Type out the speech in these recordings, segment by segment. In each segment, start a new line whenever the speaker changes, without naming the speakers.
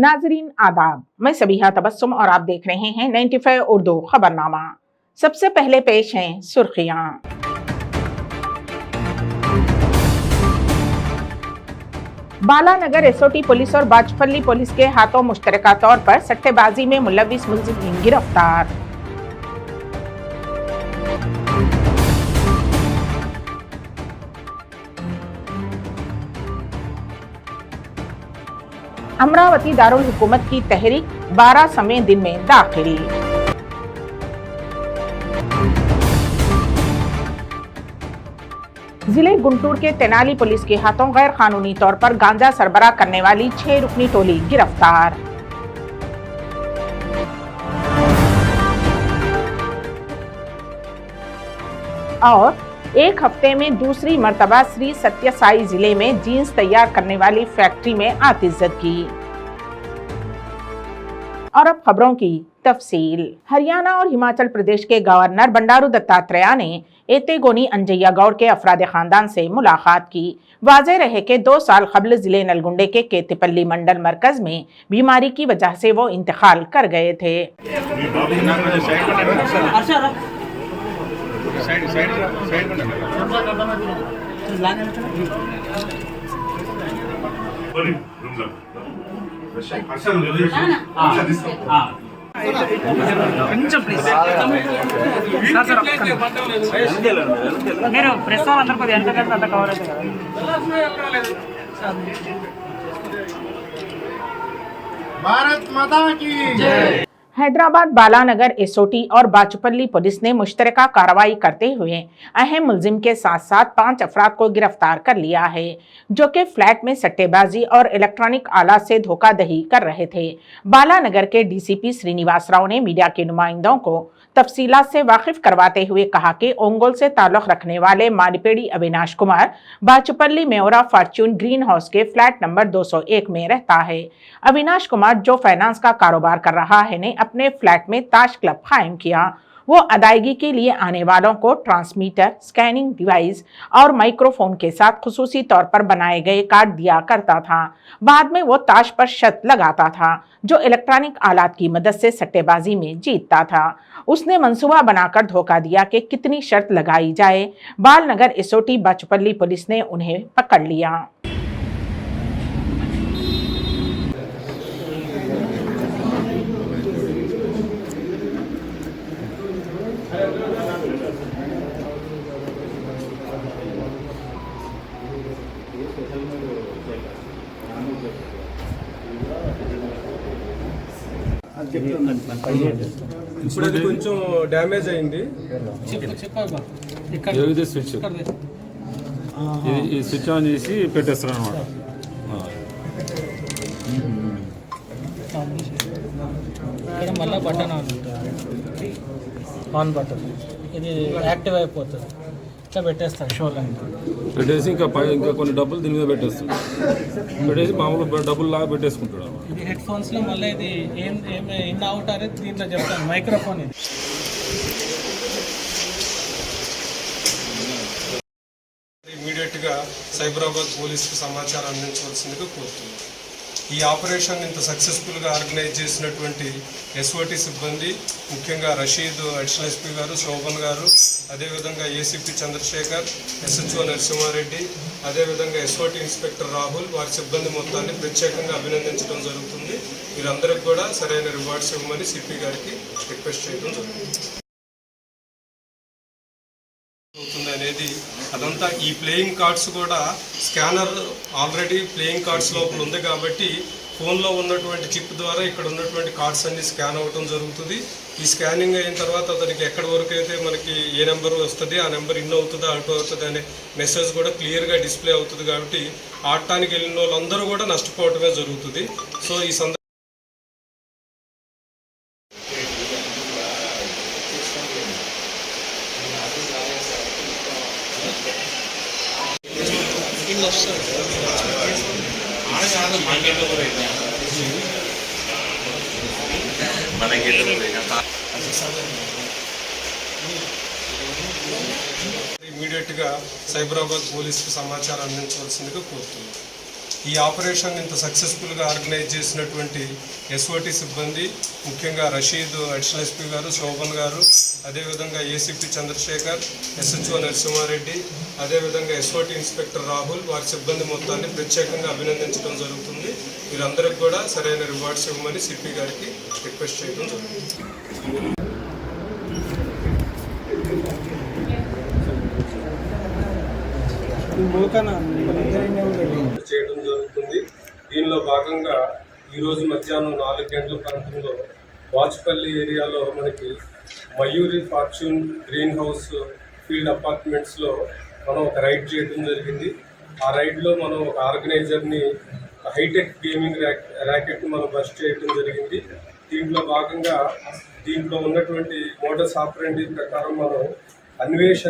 नाजरीन आदाब, मैं सबीहा तबस्सुम और आप देख रहे हैं 95 उर्दू खबरनामा। सबसे पहले पेश हैं सुर्खियां। बालानगर एसओटी पुलिस और बाचपल्ली पुलिस के हाथों मुश्तरका तौर पर सट्टेबाजी में मुलव्विस मुलजिम गिरफ्तार। अमरावती दारुल हुकूमत की तहरीक 12वें दिन में दाखिल। जिले गुंटूर के तेनाली पुलिस के हाथों गैर कानूनी तौर पर गांजा सरबराह करने वाली 6 रुकनी टोली गिरफ्तार। और एक हफ्ते में दूसरी मर्तबा श्री सत्य साई जिले में जीन्स तैयार करने वाली फैक्ट्री में आतिशत की। और अब खबरों की तफसील। हरियाणा और हिमाचल प्रदेश के गवर्नर बंडारू दत्तात्रेय ने एतेगोनी अंजैया गौड़ के अफराद खानदान से मुलाकात की। वाज़ेह रहे कि 2 साल कबल जिले नलगुंडे के केतिपल्ली मंडल मरकज में बीमारी की वजह से वो इंतकाल कर गए थे। भारत माता की जय। हैदराबाद बालानगर एसओटी और बाचपल्ली पुलिस ने मुश्तरका कार्रवाई करते हुए अहम मुलजिम के साथ साथ 5 अफराद को गिरफ्तार कर लिया है, जो कि फ्लैट में सट्टेबाजी और इलेक्ट्रॉनिक आलात से धोखाधड़ी कर रहे थे। बालानगर के डीसीपी श्रीनिवास राव ने मीडिया के नुमाइंदों को तफसीलात से वाकिफ करवाते हुए कहा कि ओंगोल से ताल्लुक रखने वाले मानिपेड़ी अविनाश कुमार बाचपल्ली मेओरा फॉर्च्यून ग्रीन हाउस के फ्लैट नंबर 201 में रहता है। अविनाश कुमार, जो फाइनेंस का कारोबार कर रहा है, ने अपने फ्लैट में ताश क्लब कायम किया। वो अदायगी के लिए आने वालों को ट्रांसमीटर, स्कैनिंग डिवाइस और माइक्रोफोन के साथ खुसूसी तौर पर बनाए गए कार्ड दिया करता था। बाद में वो ताश पर शर्त लगाता था, जो इलेक्ट्रॉनिक आलात की मदद से सट्टेबाजी में जीतता था। उसने मंसूबा बनाकर धोखा दिया कि कितनी शर्त लगाई जाए। बालनगर एसओटी बाचपल्ली पुलिस ने उन्हें पकड़ लिया।
ఇప్పుడు అది కొంచెం డ్యామేజ్ అయింది.
ఇది స్విచ్ ఈ స్విచ్ ఆన్ చేసి పెట్టేస్తారు అన్నమాట.
ఇక్కడ మళ్ళీ బటన్ ఆన్ బటన్, ఇది యాక్టివ్ అయిపోతుంది. ఇట్లా పెట్టేస్తారు షోలో
పెట్టేసి ఇంకా కొన్ని డబ్బులు దీని మీద పెట్టేస్తాడు. పెట్టేసి మామూలు డబ్బులు లాగా పెట్టేసుకుంటాడు.
ఇది హెడ్ ఫోన్స్ లో మళ్ళీ ఇది ఏం ఇన్ అవుట్ అనేది దీంట్లో చెప్తాను. మైక్రోఫోన్ ఇది.
ఇమీడియట్ గా సైబరాబాద్ పోలీసుకు సమాచారం అందించవలసిందిగా కోరుతున్నాను. ఈ ఆపరేషన్ ఇంత సక్సెస్ఫుల్ గా ఆర్గనైజ్ చేసినటువంటి ఎస్ఓటీ సిబ్బంది, ముఖ్యంగా రషీద్ అడిషనల్ ఎస్పీ గారు, శోభన్ గారు, అదేవిధంగా ఏసీపీ చంద్రశేఖర్, ఎస్హెచ్ఓ నరసింహారెడ్డి, అదేవిధంగా ఎస్ఓటీ ఇన్స్పెక్టర్ రాహుల్, వారి సిబ్బంది మొత్తాన్ని ప్రత్యేకంగా అభినందించడం జరుగుతుంది. వీరందరికీ కూడా సరైన రివార్డ్స్ ఇవ్వమని సిపి గారికి రిక్వెస్ట్ చేయడం జరుగుతుంది. అనేది అదంతా ఈ ప్లేయింగ్ కార్డ్స్ కూడా స్కానర్ ఆల్రెడీ ప్లేయింగ్ కార్డ్స్ లోపల ఉంది కాబట్టి ఫోన్లో ఉన్నటువంటి చిప్ ద్వారా ఇక్కడ ఉన్నటువంటి కార్డ్స్ అన్ని స్కాన్ అవ్వడం జరుగుతుంది. ఈ స్కానింగ్ అయిన తర్వాత అతనికి ఎక్కడి వరకు అయితే మనకి ఏ నెంబర్ వస్తుంది, ఆ నెంబర్ ఇన్ అవుతుందా అవుట్ అవుతుంది అనే మెసేజ్ కూడా క్లియర్గా డిస్ప్లే అవుతుంది. కాబట్టి ఆడటానికి వెళ్ళిన వాళ్ళందరూ కూడా నష్టపోవటమే జరుగుతుంది. సో ఈ ఇమీడియట్ గా సైబరాబాద్ పోలీసుకు సమాచారం అందించవలసిందిగా కోరుతున్నాను. ఈ ఆపరేషన్ ఇంత సక్సెస్ఫుల్గా ఆర్గనైజ్ చేసినటువంటి ఎస్ఓటి సిబ్బంది, ముఖ్యంగా రషీద్ అడిషనల్ ఎస్పీ గారు, శోభన్ గారు, అదేవిధంగా ఏసీపీ చంద్రశేఖర్, ఎస్హెచ్ఓ నరసింహారెడ్డి, అదేవిధంగా ఎస్ఓటి ఇన్స్పెక్టర్ రాహుల్, వారి సిబ్బంది మొత్తాన్ని ప్రత్యేకంగా అభినందించడం జరుగుతుంది. వీరందరికీ కూడా సరైన రివార్డ్స్ ఇవ్వమని సిపి గారికి రిక్వెస్ట్ చేయడం జరుగుతుంది. చేయడం జరుగుతుంది. దీనిలో భాగంగా ఈరోజు మధ్యాహ్నం 4 గంటల ప్రాంతంలో వాచ్పల్లి ఏరియాలో మనకి Mayuri Fortune Green House Field అపార్ట్మెంట్స్లో మనం ఒక రైడ్ చేయడం జరిగింది. ఆ రైడ్లో మనం ఒక ఆర్గనైజర్ని, హైటెక్ గేమింగ్ ర్యాకెట్ని మనం బస్ట్ చేయడం జరిగింది. దీంట్లో భాగంగా దీంట్లో ఉన్నటువంటి మోడస్ ఆపరెండి ప్రకారం మనం అన్వేష్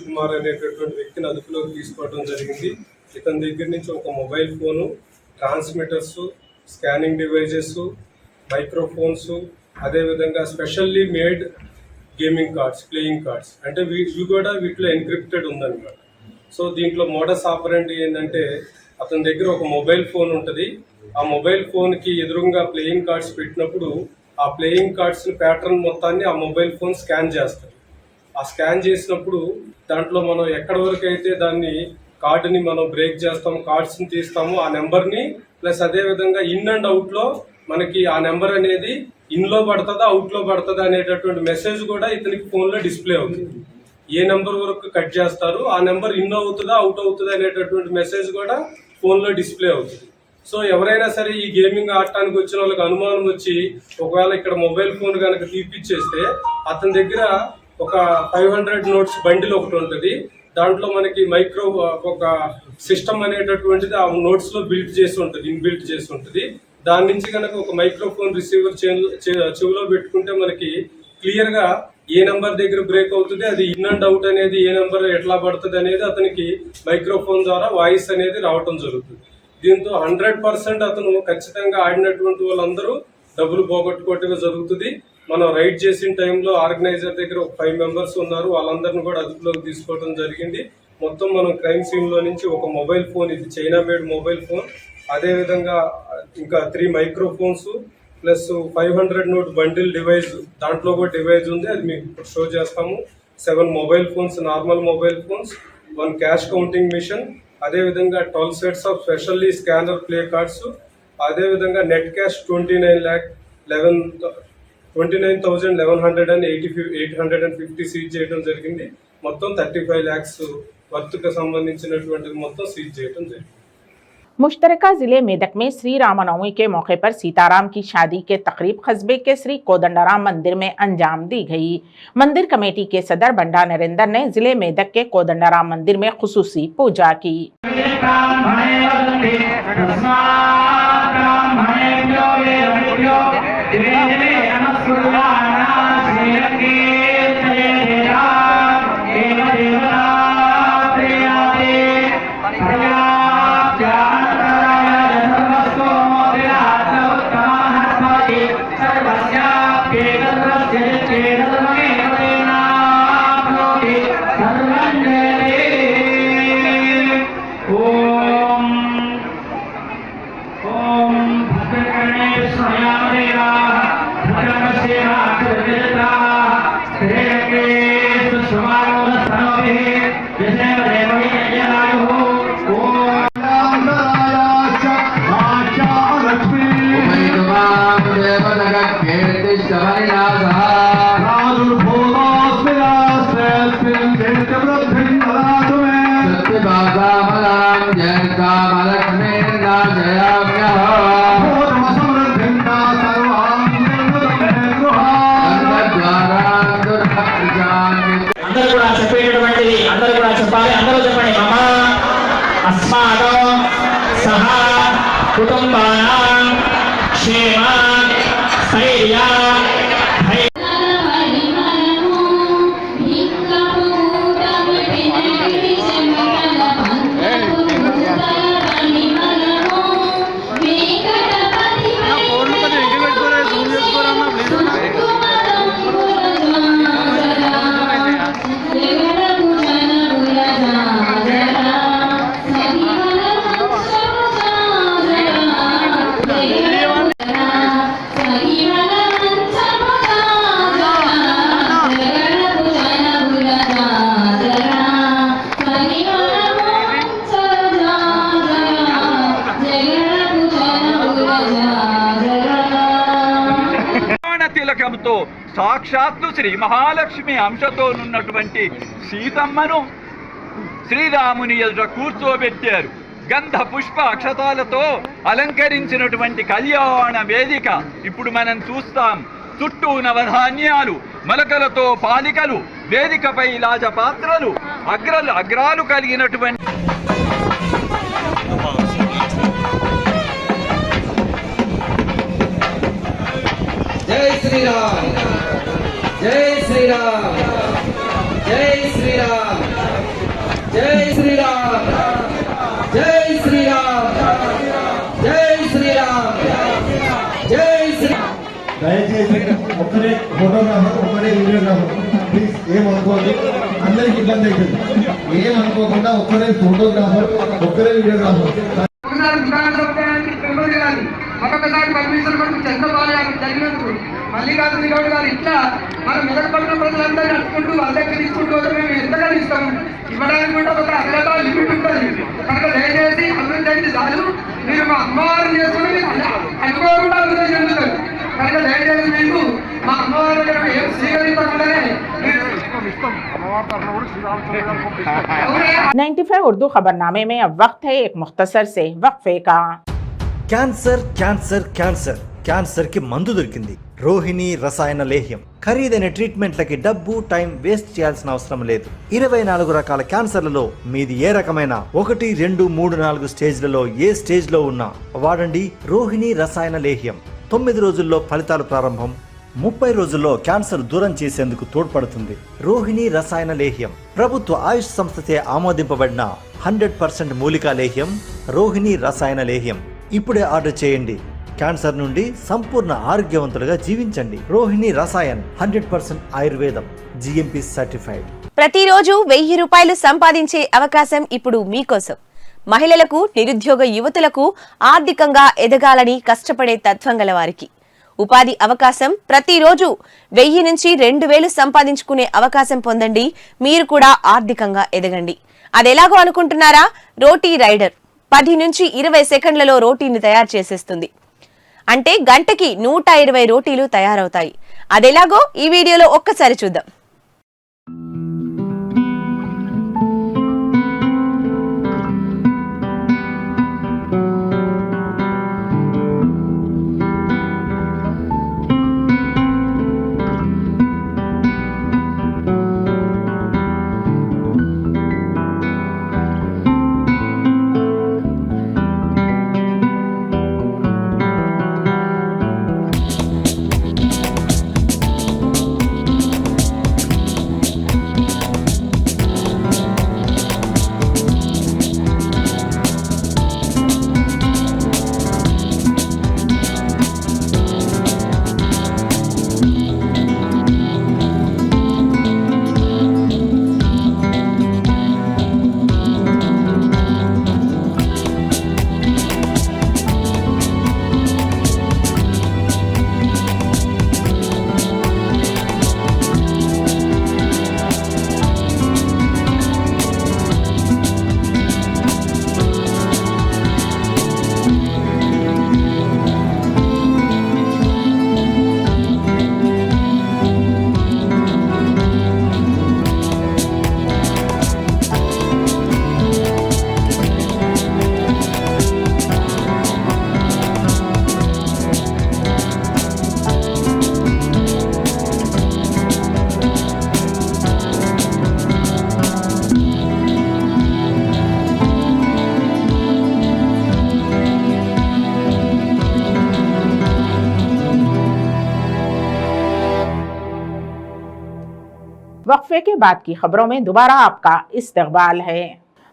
కుమార్ అనేటటువంటి వ్యక్తిని అదుపులోకి తీసుకోవడం జరిగింది. ఇతని దగ్గర నుంచి ఒక mobile phone, transmitters, scanning devices, microphones, అదేవిధంగా specially made gaming cards, playing cards, అంటే ఇవి కూడా వీటిలో ఎన్క్రిప్టెడ్ ఉందన్నమాట. సో దీంట్లో మోడస్ ఆపరెండి ఏంటంటే అతని దగ్గర ఒక మొబైల్ ఫోన్ ఉంటుంది. ఆ మొబైల్ ఫోన్కి ఎదురుగా ప్లేయింగ్ కార్డ్స్ పెట్టినప్పుడు ఆ ప్లేయింగ్ కార్డ్స్ ప్యాటర్న్ మొత్తాన్ని ఆ మొబైల్ ఫోన్ స్కాన్ చేస్తుంది. ఆ స్కాన్ చేసినప్పుడు దాంట్లో మనం ఎక్కడి వరకు అయితే దాన్ని కార్డుని మనం బ్రేక్ చేస్తాము, కార్డ్స్ని తీస్తాము, ఆ నెంబర్ని ప్లస్ అదేవిధంగా ఇన్ అండ్ అవుట్లో మనకి ఆ నెంబర్ అనేది ఇన్లో పడుతుందా అవుట్లో పడుతుందా అనేటటువంటి మెసేజ్ కూడా ఇతనికి ఫోన్లో డిస్ప్లే అవుతుంది. ఏ నెంబర్ వరకు కట్ చేస్తారు, ఆ నెంబర్ ఇన్ అవుతుందా అవుట్ అవుతుందా అనేటటువంటి మెసేజ్ కూడా ఫోన్లో డిస్ప్లే అవుతుంది. సో ఎవరైనా సరే ఈ గేమింగ్ ఆడటానికి వచ్చిన వాళ్ళకి అనుమానం వచ్చి ఒకవేళ ఇక్కడ మొబైల్ ఫోన్ కనుక తీపిచ్చేస్తే అతని దగ్గర ఒక 500 నోట్స్ బండిల్ ఒకటి ఉంటుంది. దాంట్లో మనకి ఒక సిస్టమ్ అనేటటువంటిది ఆ నోట్స్లో ఇన్బిల్ట్ చేసి ఉంటుంది. దాని నుంచి కనుక ఒక మైక్రోఫోన్ రిసీవర్ చెవిలో పెట్టుకుంటే మనకి క్లియర్గా ఏ నెంబర్ దగ్గర బ్రేక్ అవుతుంది, అది ఇన్ అండ్ అవుట్ అనేది ఏ నెంబర్ ఎట్లా పడుతుంది అనేది అతనికి మైక్రోఫోన్ ద్వారా వాయిస్ అనేది రావటం జరుగుతుంది. దీంతో 100% అతను ఖచ్చితంగా ఆడినటువంటి వాళ్ళందరూ డబ్బులు పోగొట్టుకోవటమే జరుగుతుంది. మనం రైడ్ చేసిన టైంలో ఆర్గనైజర్ దగ్గర ఒక 5 మెంబర్స్ ఉన్నారు, వాళ్ళందరినీ కూడా అదుపులోకి తీసుకోవడం జరిగింది. మొత్తం మనం క్రైమ్ సీన్లో నుంచి ఒక మొబైల్ ఫోన్, ఇది చైనా మేడ్ మొబైల్ ఫోన్, అదేవిధంగా ఇంకా 3 microphones plus 500 note bundle device, దాంట్లో కూడా డివైస్ ఉంది, అది మీకు షో చేస్తాము. 7 mobile phones, normal mobile phones, 1 cash counting machine, అదేవిధంగా 12 sets of specially scanner play cards, అదేవిధంగా నెట్ క్యాష్ 29,1150 సీజ్ చేయడం జరిగింది. మొత్తం 35 lakhs వర్త్కు సంబంధించినటువంటి మొత్తం సీజ్ చేయడం జరిగింది.
मुश्तरका जिले मेदक में श्री रामनवमी के मौके पर सीताराम की शादी के तकरीब कस्बे के श्री कोदंडराम मंदिर में अंजाम दी गई। मंदिर कमेटी के सदर बंडा नरेंद्र ने जिले मेदक के कोदंडराम मंदिर में खुसूसी पूजा की।
कुटुंबानां क्षेमा स्थैर्य
తిలకంతో సాక్షాత్తు శ్రీ మహాలక్ష్మి అంశతోనున్నటువంటి సీతమ్మను శ్రీరాముని ఎదుట కూర్చోబెట్టారు. గంధ పుష్ప అక్షతాలతో అలంకరించినటువంటి కళ్యాణ వేదిక ఇప్పుడు మనం చూస్తాం. చుట్టూ నవధాన్యాలు, మలకలతో పాలికలు, వేదికపై లాజపాత్రలు, అగ్రాలు కలిగినటువంటి
జై శ్రీరామ్, జై శ్రీరామ్, జై శ్రీరామ్, జై శ్రీరామ్, జై శ్రీరామ్, జై శ్రీరామ్, జై శ్రీరామ్.
దయచేసి ఒక్కరే ఫోటోగ్రాఫర్, ఒక్కరే వీడియోగ్రాఫర్, ప్లీజ్ ఏమనుకోండి, అందరికి ఇబ్బంది అవుతుంది. ఏమనుకోకుండా ఒక్కరే ఫోటోగ్రాఫర్, ఒక్కరే వీడియోగ్రాఫర్.
మరొకసారి పర్మిషన్ కొరకు చంద్రబాబు గారు జరిగినందుకు మల్లికార్జున గౌడ్ గారు ఇట్లా మన మెదక్ పట్టణ ప్రజలందరూ నడుచుకుంటూ అలంకరించుకుంటూ మేము ఎంతగా ఇస్తాము. ఇవ్వడానికి కూడా ఒక అర్హత లిమిట్ ఉంటుంది. కనుక దయచేసి అభివృద్ధి అయితే చాలు. మీరు మా అమ్మవారిని చేసుకుని అనుకోకుండా అభివృద్ధి చెందుతారు. కనుక దయచేసి మీకు మా అమ్మవారి దగ్గర ఏం స్వీకరించకుండానే
95 उर्दू खबरनामे में अब वक्त है एक मुख्तसर से वक्फे का।
క్యాన్సర్ క్యాన్సర్ క్యాన్సర్ క్యాన్సర్ కి మందు దొరికింది. రోహిణి రసాయన లేహ్యం. ఖరీదైన ట్రీట్మెంట్లకి డబ్బు టైం వేస్ట్ చేయాల్సిన అవసరం లేదు. 24 రకాల క్యాన్సర్లలో మీది ఏ రకమైన 1, 2, 3, 4 స్టేజ్లలో ఏ స్టేజ్ లో ఉన్నా వాడండి రోహిణి రసాయన లేహ్యం. 9 రోజుల్లో ఫలితాలు ప్రారంభం. 30 రోజుల్లో క్యాన్సర్ దూరం చేసేందుకు తోడ్పడుతుంది. రోహిణి రసాయన లేహ్యం ప్రభుత్వ ఆయుష్ సంస్థచే ఆమోదింపబడిన 100% మూలికా లేహ్యం రోహిణి రసాయన లేహ్యం. ఇప్పుడే ఆర్డర్ చేయండి. క్యాన్సర్ నుండి సంపూర్ణ ఆరోగ్యవంతులుగా జీవించండి. రోహిణి రసాయన్ 100% ఆయుర్వేదం, GMP సర్టిఫైడ్.
ప్రతిరోజు 1000 రూపాయలు సంపాదించే అవకాశం ఇప్పుడు మీకోసం. మహిళలకు, నిరుద్యోగ యువతులకు ఆర్థికంగా ఎదగాలని కష్టపడే తత్వం గల వారికి ఉపాధి అవకాశం. ప్రతిరోజు 1000 నుంచి 2000 సంపాదించుకునే అవకాశం పొందండి. మీరు కూడా ఆర్థికంగా ఎదగండి. అదెలాగో అనుకుంటున్నారా? రోటీ రైడర్ 10 నుంచి 20 సెకండ్లలో రోటీని తయారు చేసేస్తుంది. అంటే గంటకి 120 రోటీలు తయారవుతాయి. అదెలాగో ఈ వీడియోలో ఒక్కసారి చూద్దాం.
वक्फे के बाद की खबरों में दोबारा आपका इस्तकबाल है।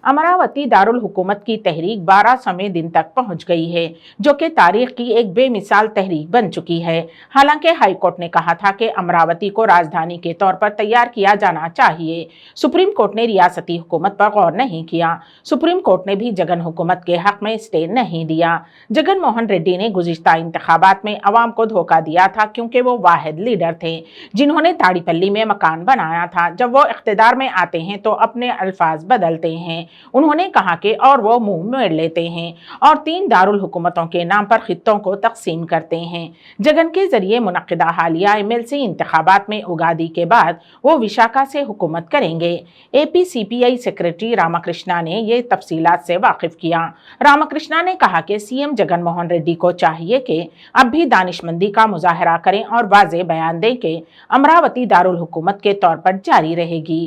अमरावती दारुल हुकूमत की तहरीक 12वें दिन तक पहुंच गई है, जो कि तारीख की एक बेमिसाल तहरीक बन चुकी है। हालांकि हाईकोर्ट ने कहा था कि अमरावती को राजधानी के तौर पर तैयार किया जाना चाहिए। सुप्रीम कोर्ट ने रियासती हुकूमत पर गौर नहीं किया। सुप्रीम कोर्ट ने भी जगन हुकूमत के हक में स्टे नहीं दिया। जगन मोहन रेड्डी ने गुज़िश्ता इंतखाबात में अवाम को धोखा दिया था, क्योंकि वो वाहिद लीडर थे जिन्होंने ताड़ीपल्ली में मकान बनाया था। जब वो इख्तिदार में आते हैं तो अपने अल्फाज बदलते हैं। उन्होंने कहा कि और वो मुंह मोड़ लेते हैं और 3 दारुल हुकूमतों के नाम पर खित्तों को तकसीम करते हैं। जगन के जरिए मुनक्किदा हालिया MLC इंतखाबात में उगादी के बाद वो विशाखा से हुकूमत करेंगे। APCPI सेक्रेटरी रामकृष्णा ने ये तफसीलात से वाकिफ किया। रामकृष्णा ने कहा कि CM जगन मोहन रेड्डी को चाहिए कि अब भी दानिशमंदी का मुजाहरा करें और वाज़ेह बयान दें कि अमरावती दारुल हुकूमत के तौर पर जारी रहेगी।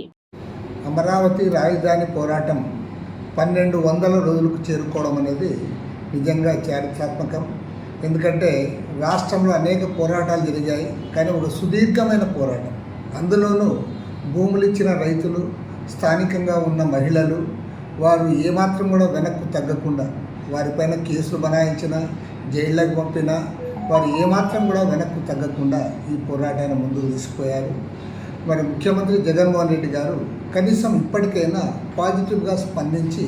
అమరావతి రాజధాని పోరాటం 1200 రోజులకు చేరుకోవడం అనేది నిజంగా చారిత్రాత్మకం. ఎందుకంటే రాష్ట్రంలో అనేక పోరాటాలు జరిగాయి, కానీ ఒక సుదీర్ఘమైన పోరాటం. అందులోనూ భూములు ఇచ్చిన రైతులు, స్థానికంగా ఉన్న మహిళలు, వారు ఏమాత్రం కూడా వెనక్కు తగ్గకుండా వారిపైన కేసులు బనాయించినా, జైళ్ళకు పంపినా వారు ఏమాత్రం కూడా వెనక్కు తగ్గకుండా ఈ పోరాటాన్ని ముందుకు తీసుకుపోయారు. మరి ముఖ్యమంత్రి జగన్మోహన్ రెడ్డి గారు కనీసం ఇప్పటికైనా పాజిటివ్గా స్పందించి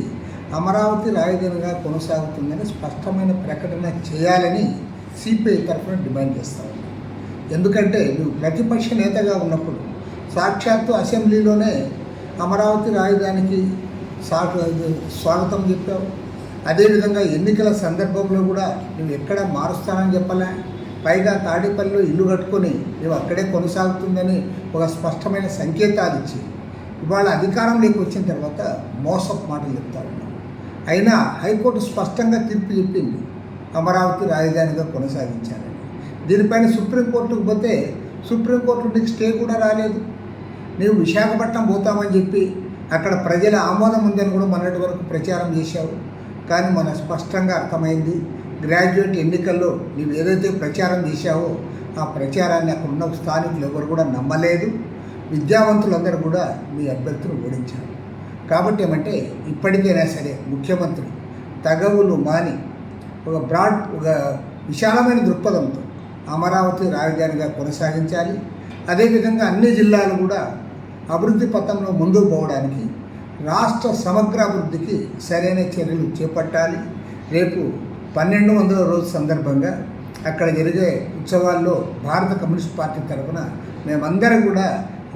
అమరావతి రాజధానిగా కొనసాగుతుందని స్పష్టమైన ప్రకటన చేయాలని సిపిఐ తరఫున డిమాండ్ చేస్తా ఉన్నాం. ఎందుకంటే నువ్వు ప్రతిపక్ష నేతగా ఉన్నప్పుడు సాక్షాత్తు అసెంబ్లీలోనే అమరావతి రాజధానికి స్వాగతం చెప్పావు. అదేవిధంగా ఎన్నికల సందర్భంలో కూడా నువ్వు ఎక్కడ మారుస్తానని చెప్పలే. పైగా తాడేపల్లిలో ఇల్లు కట్టుకొని నువ్వు అక్కడే కొనసాగుతుందని ఒక స్పష్టమైన సంకేతాలు ఇచ్చి ఇవాళ అధికారంలోకి వచ్చిన తర్వాత మోసపు మాటలు చెప్తా ఉన్నాం. అయినా హైకోర్టు స్పష్టంగా తీర్పు చెప్పింది అమరావతి రాజధానిగా కొనసాగించాలని. దీనిపైన సుప్రీంకోర్టుకు పోతే సుప్రీంకోర్టు నీకు స్టే కూడా రాలేదు. నీవు విశాఖపట్నం పోతామని చెప్పి అక్కడ ప్రజల ఆమోదం ఉందని కూడా మొన్నటి వరకు ప్రచారం చేశావు. కానీ మన స్పష్టంగా అర్థమైంది, గ్రాడ్యుయేట్ ఎన్నికల్లో నీవు ఏదైతే ప్రచారం చేశావో ఆ ప్రచారాన్ని అక్కడ ఉన్న స్థానికులు ఎవరు కూడా నమ్మలేదు. విద్యావంతులందరూ కూడా మీ అభ్యర్థులు ఓడించారు. కాబట్టి ఏమంటే ఇప్పటికైనా సరే ముఖ్యమంత్రి తగవులు మాని ఒక విశాలమైన దృక్పథంతో అమరావతి రాజధానిగా కొనసాగించాలి. అదేవిధంగా అన్ని జిల్లాలు కూడా అభివృద్ధి పథంలో ముందుకు పోవడానికి, రాష్ట్ర సమగ్ర అభివృద్ధికి సరైన చర్యలు చేపట్టాలి. రేపు 1200 రోజు సందర్భంగా అక్కడ జరిగే ఉత్సవాల్లో భారత కమ్యూనిస్ట్ పార్టీ తరఫున మేమందరం కూడా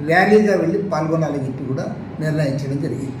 ర్యాలీగా వెళ్ళి పాల్గొనాలని చెప్పి కూడా నిర్ణయించడం జరిగింది.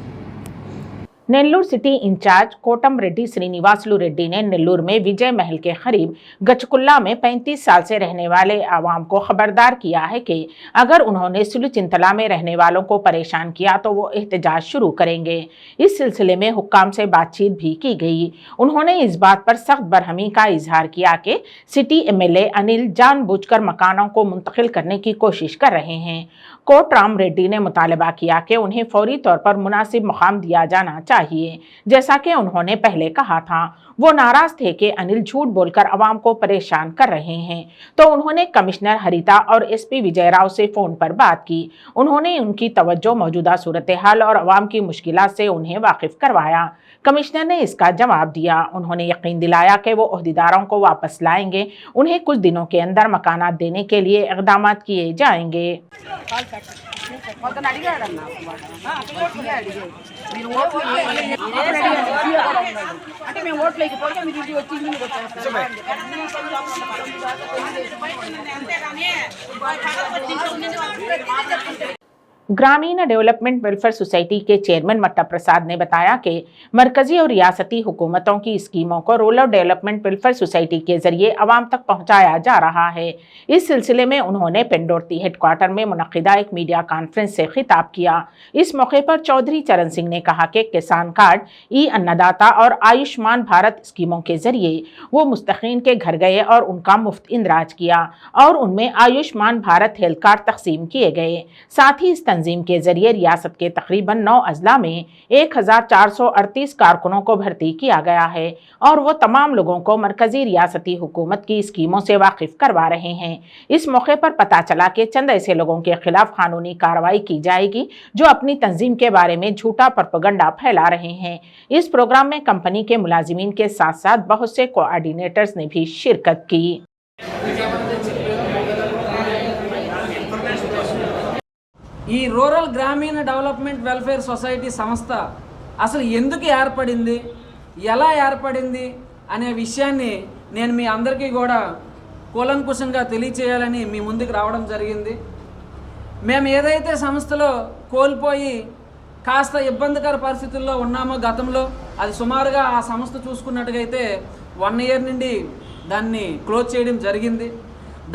नेल्लूर सिटी इंचार्ज कोटम रेड्डी श्रीनिवासलू रेड्डी ने नेल्लूर में विजय महल के करीब गचकुल्ला में 35 साल से रहने वाले आवाम को खबरदार किया है कि अगर उन्होंने सुलचिंतला में रहने वालों को परेशान किया तो वो एहतजाज शुरू करेंगे। इस सिलसिले में हुक्काम से बातचीत भी की गई। उन्होंने इस बात पर सख्त बरहमी का इजहार किया कि सिटी MLA अनिल जानबूझकर मकानों को मुंतकिल करने की कोशिश कर रहे हैं। कोटराम रेड्डी ने मुतालबा किया कि उन्हें फौरी तौर पर मुनासिब मकाम दिया जाना चाहिए, जैसा कि उन्होंने पहले कहा था। वो नाराज थे कि अनिल झूठ बोलकर अवाम को परेशान कर रहे हैं, तो उन्होंने कमिश्नर हरिता और SP विजय राव से फ़ोन पर बात की। उन्होंने उनकी तवज्जो मौजूदा सूरत हाल और अवाम की मुश्किलात से उन्हें वाकिफ करवाया। कमिश्नर ने इसका जवाब दिया। उन्होंने यकीन दिलाया कि वो ओहदेदारों को वापस लाएंगे। उन्हें कुछ दिनों के अंदर मकानात देने के लिए इक़दामात किए जाएंगे। ग्रामीण डेवलपमेंट वेलफेयर सोसाइटी के चेयरमैन मट्टा प्रसाद ने बताया कि मरकजी और रियासती हुकूमतों की स्कीमों को रूरल डेवलपमेंट वेलफेयर सोसाइटी के जरिए आवाम तक पहुंचाया जा रहा है। इस सिलसिले में उन्होंने पेंडोर्ती हेडक्वार्टर में मुनक्किदा एक मीडिया कॉन्फ्रेंस से खिताब किया। इस मौके पर चौधरी चरण सिंह ने कहा कि किसान कार्ड, ई अन्नदाता और आयुष्मान भारत स्कीमों के जरिए वो मुस्तकीन के घर गए और उनका मुफ्त इंदराज किया और उनमें आयुष्मान भारत हेल्थ कार्ड तकसीम किए गए। साथ ही इस तंजीम के जरिए रियासत के तकरीबन 9 अजला में 1438 कारकुनों को भर्ती किया गया है और वो तमाम लोगों को मरकजी रियासती हुकूमत की स्कीमों से वाकिफ करवा रहे हैं। इस मौके पर पता चला कि चंद ऐसे लोगों के खिलाफ कानूनी कार्रवाई की जाएगी जो अपनी तंजीम के बारे में झूठा प्रोपेगेंडा फैला रहे हैं। इस प्रोग्राम में कंपनी के मुलाजिमीन के साथ साथ बहुत से कोऑर्डिनेटर्स ने भी शिरकत की।
ఈ రూరల్ గ్రామీణ డెవలప్మెంట్ వెల్ఫేర్ సొసైటీ సంస్థ అసలు ఎందుకు ఏర్పడింది, ఎలా ఏర్పడింది అనే విషయాన్ని నేను మీ అందరికీ కూడా కూలంకుషంగా తెలియచేయాలని మీ ముందుకు రావడం జరిగింది. మేము ఏదైతే సంస్థలో కోల్పోయి కాస్త ఇబ్బందికర పరిస్థితుల్లో ఉన్నామో గతంలో, అది సుమారుగా ఆ సంస్థ చూసుకున్నట్టుగైతే 1 ఇయర్ నుండి దాన్ని క్లోజ్ చేయడం జరిగింది.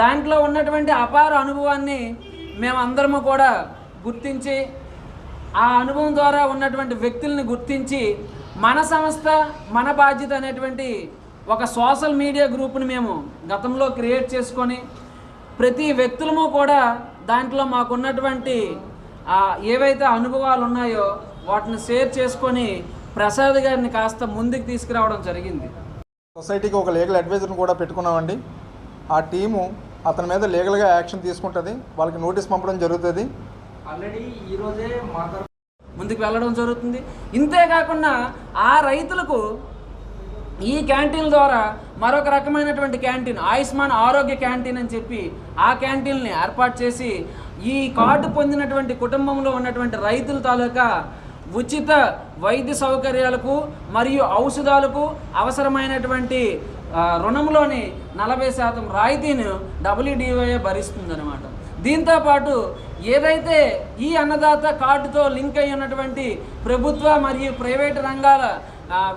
దాంట్లో ఉన్నటువంటి అపార అనుభవాన్ని మేమందరము కూడా గుర్తించి, ఆ అనుభవం ద్వారా ఉన్నటువంటి వ్యక్తుల్ని గుర్తించి మన సంస్థ మన బాధ్యత అనేటువంటి ఒక సోషల్ మీడియా గ్రూప్ని మేము గతంలో క్రియేట్ చేసుకొని ప్రతి వ్యక్తులము కూడా దాంట్లో మాకున్నటువంటి ఏవైతే అనుభవాలు ఉన్నాయో వాటిని షేర్ చేసుకొని ప్రసాద్ గారిని కాస్త ముందుకు తీసుకురావడం జరిగింది.
సొసైటీకి ఒక లీగల్ అడ్వైజర్ని కూడా పెట్టుకున్నామండి. ఆ టీము అతని మీద లీగల్గా యాక్షన్ తీసుకుంటుంది, వాళ్ళకి నోటీస్ పంపడం జరుగుతుంది.
ఆల్రెడీ ఈరోజే ముందుకు వెళ్ళడం జరుగుతుంది. ఇంతేకాకుండా ఆ రైతులకు ఈ క్యాంటీన్ల ద్వారా మరొక రకమైనటువంటి క్యాంటీన్, ఆయుష్మాన్ ఆరోగ్య క్యాంటీన్ అని చెప్పి ఆ క్యాంటీన్ని ఏర్పాటు చేసి ఈ కార్డు పొందినటువంటి కుటుంబంలో ఉన్నటువంటి రైతుల తాలూకా ఉచిత వైద్య సౌకర్యాలకు మరియు ఔషధాలకు అవసరమైనటువంటి రుణంలోని 40% రాయితీని WDOA భరిస్తుందన్నమాట. దీంతోపాటు ఏదైతే ఈ అన్నదాత కార్డుతో లింక్ అయి ఉన్నటువంటి ప్రభుత్వ మరియు ప్రైవేటు రంగాల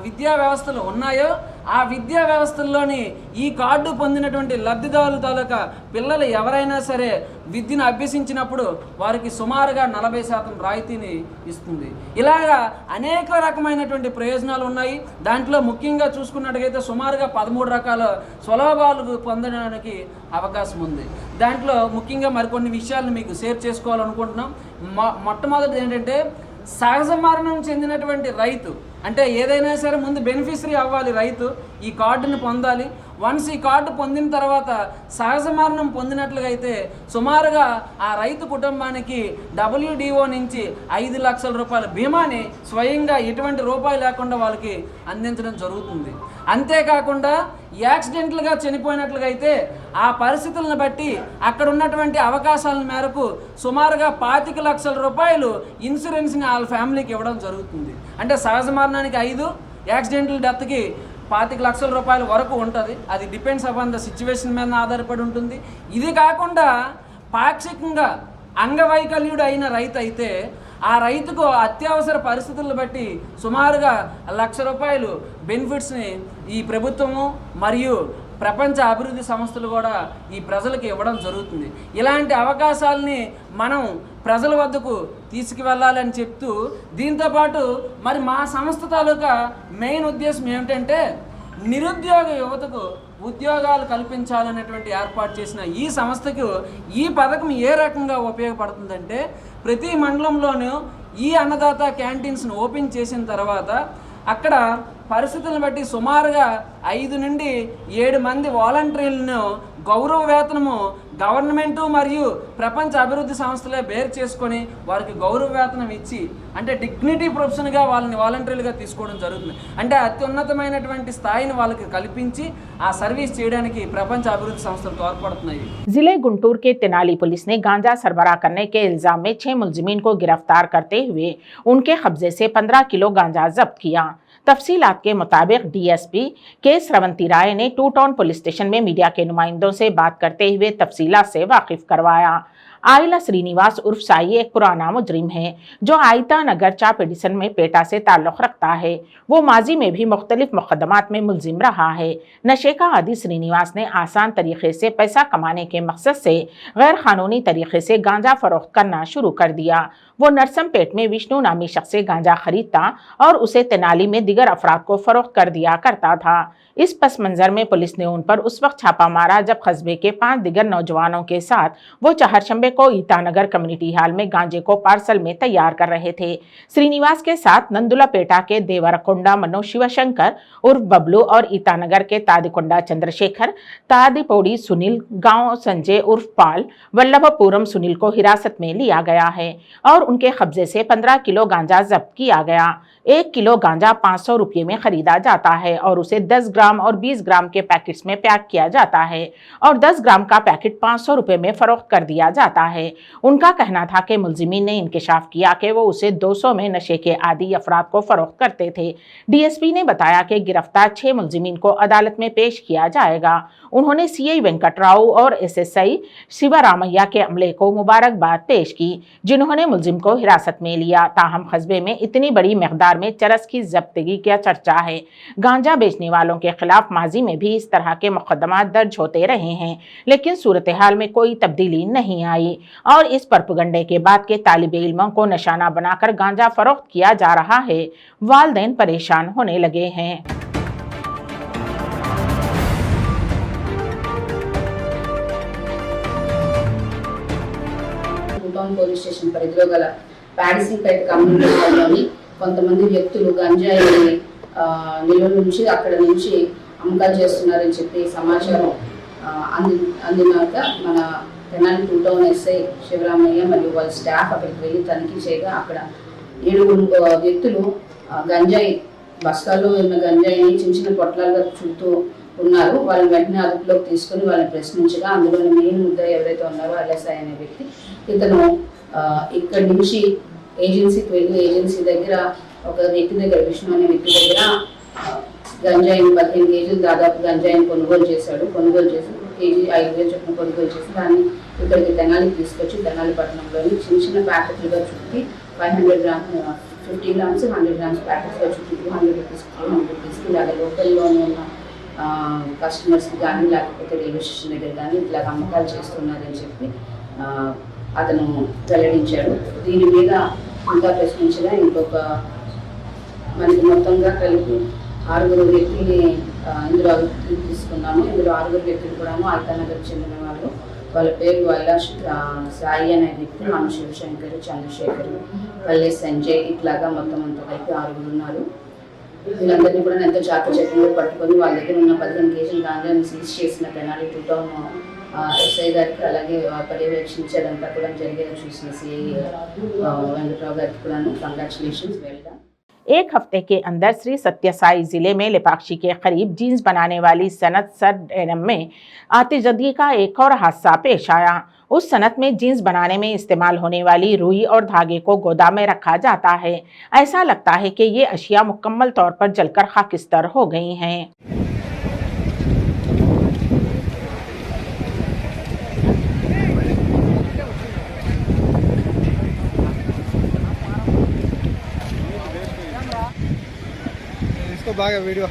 విద్యా వ్యవస్థలు ఉన్నాయో ఆ విద్యా వ్యవస్థల్లోని ఈ కార్డు పొందినటువంటి లబ్ధిదారుల తాలూకా పిల్లలు ఎవరైనా సరే విద్యను అభ్యసించినప్పుడు వారికి సుమారుగా 40% రాయితీని ఇస్తుంది. ఇలాగా అనేక రకమైనటువంటి ప్రయోజనాలు ఉన్నాయి. దాంట్లో ముఖ్యంగా చూసుకున్నట్టుగైతే సుమారుగా 13 రకాల సులభాలు పొందడానికి అవకాశం ఉంది. దాంట్లో ముఖ్యంగా మరికొన్ని విషయాలను మీకు షేర్ చేసుకోవాలనుకుంటున్నాం. మొట్టమొదటిది ఏంటంటే సహజ మరణం చెందినటువంటి రైతు, అంటే ఏదైనా సరే ముందు బెనిఫిషరీ అవ్వాలి రైతు, ఈ కార్డుని పొందాలి. వన్స్ ఈ కార్డు పొందిన తర్వాత సహజ మరణం పొందినట్లుగా అయితే సుమారుగా ఆ రైతు కుటుంబానికి WDO నుంచి 5 లక్షల రూపాయల బీమాని స్వయంగా ఎటువంటి రూపాయి లేకుండా వాళ్ళకి అందించడం జరుగుతుంది. అంతేకాకుండా యాక్సిడెంట్లుగా చనిపోయినట్లుగా అయితే ఆ పరిస్థితులను బట్టి అక్కడ ఉన్నటువంటి అవకాశాల మేరకు సుమారుగా 25 లక్షల రూపాయలు ఇన్సూరెన్స్ని వాళ్ళ ఫ్యామిలీకి ఇవ్వడం జరుగుతుంది. అంటే సహజ మరణానికి 5, యాక్సిడెంటల్ డెత్కి 25 లక్షల రూపాయల వరకు ఉంటుంది. అది డిపెండ్స్ అపాన్ ద సిచ్యువేషన్ మీద ఆధారపడి ఉంటుంది. ఇది కాకుండా పాక్షికంగా అంగవైకల్యుడు అయిన రైతు అయితే ఆ రైతుకు అత్యవసర పరిస్థితులను బట్టి సుమారుగా 1 లక్ష రూపాయలు బెనిఫిట్స్ని ఈ ప్రభుత్వము మరియు ప్రపంచ అభివృద్ధి సంస్థలు కూడా ఈ ప్రజలకు ఇవ్వడం జరుగుతుంది. ఇలాంటి అవకాశాలని మనం ప్రజల వద్దకు తీసుకువెళ్ళాలని చెప్తూ, దీంతోపాటు మరి మా సంస్థ తాలూకా మెయిన్ ఉద్దేశం ఏమిటంటే నిరుద్యోగ యువతకు ఉద్యోగాలు కల్పించాలనేటువంటి ఏర్పాటు చేసిన ఈ సంస్థకు ఈ పథకం ఏ రకంగా ఉపయోగపడుతుందంటే ప్రతి మండలంలోనూ ఈ అన్నదాత క్యాంటీన్స్ను ఓపెన్ చేసిన తర్వాత అక్కడ పరిస్థితులను బట్టి సుమారుగా 5 నుండి 7 మంది వాలంటీర్లను గౌరవ వేతనము గవర్నమెంటు మరియు ప్రపంచ అభివృద్ధి సంస్థలే బేర్ చేసుకొని వారికి గౌరవ వేతనం ఇచ్చి, అంటే డిగ్నిటీ ప్రొఫెషన్గా వాళ్ళని వాలంటీర్లుగా తీసుకోవడం జరుగుతుంది. అంటే అత్యున్నతమైనటువంటి స్థాయిని వాళ్ళకి కల్పించి ఆ సర్వీస్ చేయడానికి ప్రపంచ అభివృద్ధి సంస్థలు తోడ్పడుతున్నాయి.
जिले गुंटूर के तेनाली पुलिस ने गांजा सरबराह करने के इल्जाम में 6 मुलजिमीन को गिरफ्तार करते हुए उनके कब्जे से 15 किलो गांजा जब्त किया। तफसीलात के मुताबिक DSP के श्रवंती राय ने 2 टाउन पुलिस स्टेशन में मीडिया के नुमाइंदों से बात करते हुए तफसीलात से वाकिफ करवाया। आयला श्रीनिवास उर्फ साई एक पुराना मुजरिम है जो आयता नगर चाप एडिसन में पेटा से ताल्लुक़ रखता है। वो माजी में भी मुख्तलिफ मुकदमात में मुलजिम रहा है। नशे का आदी श्रीनिवास ने आसान तरीके से पैसा कमाने के मकसद से गैर कानूनी तरीके से गांजा फरोख्त करना शुरू कर दिया। वो नरसमपेट में विष्णु नामी शख्स से गांजा खरीदता और उसे तेनाली में दीगर अफराद को फरोख्त कर दिया करता था। इस पस मंजर में पुलिस ने उन पर उस वक्त छापा मारा जब कस्बे के 5 दीगर नौजवानों के साथ वो चहरशंबे को ईटानगर कम्युनिटी हॉल में गांजे को पार्सल में तैयार कर रहे थे। श्रीनिवास के साथ नंदुलापेटा के देवरकोंडा मनोज शिवशंकर उर्फ बबलू और ईटानगर के तादिकोंडा चंद्रशेखर, तादिपोड़ी सुनील, गांव संजय उर्फ पाल, वल्लभपुरम सुनील को हिरासत में लिया गया है और उनके कब्जे से 15 किलो गांजा जब्त किया गया। 1 किलो गांजा 500 रुपये में खरीदा जाता है और उसे 10 ग्राम और 20 ग्राम के पैकेट्स में पैक किया जाता है और 10 ग्राम का पैकेट 500 रुपये में फरोख्त कर दिया जाता है। उनका कहना था कि मुलजिमीन ने इंकशाफ किया कि वो उसे 200 में नशे के आदी अफराद को फरोख्त करते थे। डीएसपी ने बताया कि गिरफ्तार 6 मुलजिमीन को अदालत में पेश किया जाएगा। उन्होंने सीआई वेंकटराव और एसएसआई शिवरामैया के अमले को मुबारकबाद पेश की जिन्होंने मुलजिम को हिरासत में लिया। ताहम कस्बे में इतनी बड़ी मकदार में चरस की जब्तगी का चर्चा है। गांजा बेचने वालों के खिलाफ माजी में भी इस तरह के मुकदमा दर्ज होते रहे हैं, लेकिन सूरत हाल में कोई तब्दीली नहीं आई और इस प्रोपेगेंडे के बाद के तालिब इल्मों को निशाना बनाकर गांजा फरोख्त किया जा रहा है। वालिदैन परेशान होने लगे हैं।
పోలీస్ స్టేషన్ పరిధిలో గల ప్యాడిసింగ్పేట కమ్యూనిటీ హాల్లోని కొంతమంది వ్యక్తులు గంజాయిని నిల్వ నుంచి అక్కడ నుంచి అమ్మకాలు చేస్తున్నారని చెప్పి సమాచారం అందినాక మన తెనాలి 2 టౌన్ ఎస్ఐ శివరామయ్య మరియు వాళ్ళ స్టాఫ్ అక్కడికి వెళ్ళి తనిఖీ చేయగా అక్కడ 7 వ్యక్తులు గంజాయి బస్తాల్లో ఉన్న గంజాయిని చిన్న చిన్న పొట్లాలుగా చుడుతూ ఉన్నారు. వాళ్ళని వెంటనే అదుపులోకి తీసుకుని వాళ్ళని ప్రశ్నించగా అందులోని మెయిన్ ముద్ద ఎవరైతే ఉన్నారో ఎల్ఎస్ఐ అనే వ్యక్తి ఇతను ఇక్కడి నుంచి ఏజెన్సీకి వెళ్ళి ఏజెన్సీ దగ్గర ఒక వ్యక్తి దగ్గర విష్ణు అనే వ్యక్తి దగ్గర గంజాయిని 15 కేజీలు దాదాపు గంజాయిని కొనుగోలు చేశాడు. కొనుగోలు చేసి కేజీ 5,000 చొప్పున కొనుగోలు చేసి దాన్ని ఇక్కడికి తెనాలికి తీసుకొచ్చి తెనాలి పట్టణంలోని చిన్న చిన్న ప్యాకెట్లుగా చుట్టి 500 గ్రామ్స్ 50 గ్రామ్స్ 100 గ్రామ్స్ ప్యాకెట్స్గా చుట్టి 200 రూపీస్ 300 రూపీస్కి ఇలాగ లోకల్లోనే ఉన్న కస్టమర్స్కి కానీ లేకపోతే రైల్వే స్టేషన్ దగ్గర కానీ ఇట్లా అమ్మకాలు చేస్తున్నారని చెప్పి అతను వెల్లడించాడు. దీని మీద ఇంకా ప్రశ్నించగా ఇంకొక మనకి మొత్తంగా కలిపి 6 వ్యక్తుల్ని ఇందులో తీసుకున్నాము. ఇందులో 6 వ్యక్తులు కూడా ఐతానగర్ చెందిన వాళ్ళు. వాళ్ళ పేరు వైలాష్ సాయి అనే వ్యక్తి, మన శివశంకర్, చంద్రశేఖర్, పల్లె సంజయ్, ఇట్లాగా మొత్తం అంతా కలిపి 6 ఉన్నారు. వీళ్ళందరినీ కూడా ఎంతో చాకచక్యంగా పట్టుకొని వాళ్ళ దగ్గర ఉన్న 15 కేజీల గాంజాని సీజ్ చేసిన తెనాలి 2 టౌన్ ఎస్ఐ గారికి అలాగే పర్యవేక్షించేదంతా కూడా జరిగేలా చూసిన సిఐ వెంకటరావు గారికి కూడా కంగ్రాచులేషన్స్, వెల్ डन।
एक हफ्ते के अंदर श्री सत्य साई जिले में लेपाक्षी के करीब जीन्स बनाने वाली सनत सर डेनिम में आतिशबाजी का एक और हादसा पेश आया। उस सनत में जीन्स बनाने में इस्तेमाल होने वाली रुई और धागे को गोदाम में रखा जाता है। ऐसा लगता है कि ये अशिया मुकम्मल तौर पर जलकर खाकिस्तर हो गई हैं।
इसको बागा वीडियो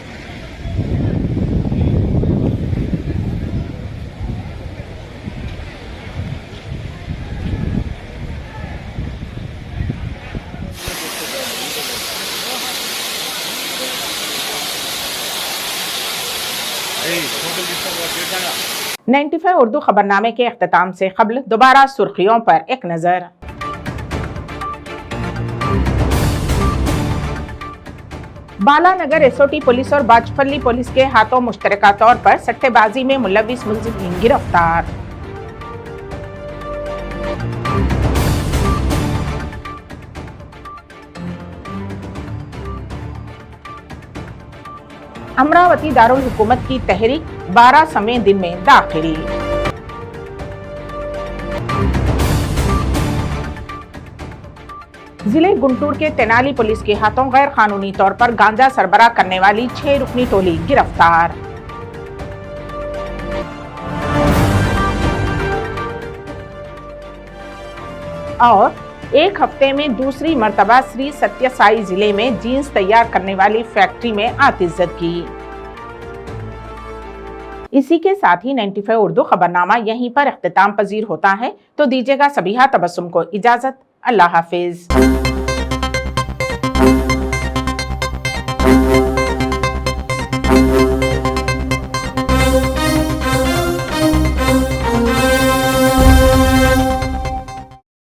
Hey, 95 उर्दू खबरनामे के अख्ताम से कबल दोबारा सुर्खियों पर एक नजर। बालानगर एसओटी पुलिस और बाजपल्ली पुलिस के हाथों मुश्तरका तौर पर सट्टेबाजी में मुलविस मुलजिम गिरफ्तार। अमरावती दारुल हुकूमत की तहरीक 12वें दिन में दाखिल। जिले गुंटूर के तेनाली पुलिस के हाथों गैर कानूनी तौर पर गांजा सरबराह करने वाली 6 रुकनी टोली गिरफ्तार। और एक हफ्ते में दूसरी मर्तबा श्री सत्य साई जिले में जीन्स तैयार करने वाली फैक्ट्री में आतिशबाजी। इसी के साथ ही 95 उर्दू खबरनामा यहीं पर इख्तिताम पजीर होता है। तो दीजिएगा सबीहा तबस्सुम को इजाजत। अल्लाह हाफिज।